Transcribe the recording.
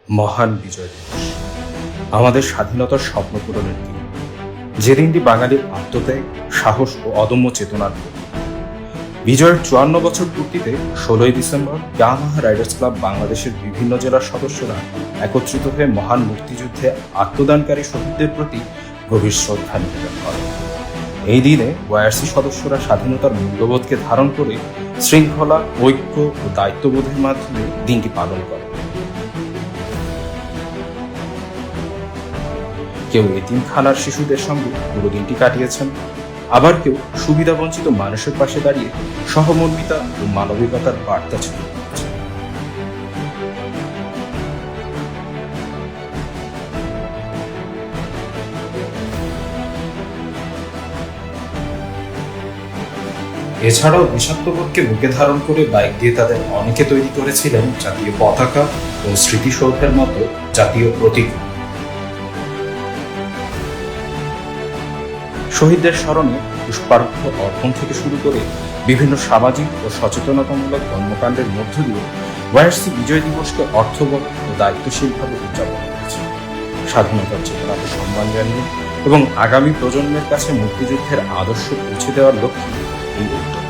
মহান বিজয় দিবস আমাদের স্বাধীনতার স্বপ্ন পূরণের দিন। যে দিনটি বাঙালির আত্মত্যাগ, সাহস ও অদম্য চেতনার প্রতীক। বিজয়ের 54 বছর পূর্তিতে 16ই ডিসেম্বর ইয়ামাহা রাইডার্স ক্লাব বাংলাদেশের বিভিন্ন জেলার সদস্যরা একত্রিত হয়ে মহান মুক্তিযুদ্ধে আত্মদানকারী শহীদদের প্রতি গভীর শ্রদ্ধা নিবেদন করেন। এই দিনে ওয়াইআরসি সদস্যরা স্বাধীনতার মূল্যবোধকে ধারণ করে শৃঙ্খলা, ঐক্য ও দায়িত্ববোধের মাধ্যমে দিনটি পালন করে। কেউ এতিমখানার শিশুদের সঙ্গে পুরো দিনটি কাটিয়েছেন, আবার কেউ সুবিধাবঞ্চিত মানুষের পাশে দাঁড়িয়ে সহমর্মিতা ও মানবিকতার বার্তা ছড়িয়ে দিয়েছেন। এছাড়াও দেশাত্মবোধকে বুকে ধারণ করে বাইক দিয়ে তাদের অনেকে তৈরি করেছিলেন জাতীয় পতাকা ও স্মৃতিসৌধের মতো জাতীয় প্রতীক। শহীদদের স্মরণে পুষ্পার্ঘ্য অর্পণ থেকে শুরু করে বিভিন্ন সামাজিক ও সচেতনতামূলক কর্মকাণ্ডের মধ্য দিয়ে ওয়াইআরসি বিজয় দিবসকে অর্থবহ ও দায়িত্বশীলভাবে উদযাপন করেছে। স্বাধীনতার চেতনাকে সম্মান জানিয়ে এবং আগামী প্রজন্মের কাছে মুক্তিযুদ্ধের আদর্শ পৌঁছে দেওয়ার লক্ষ্যে এই উদ্যোগ।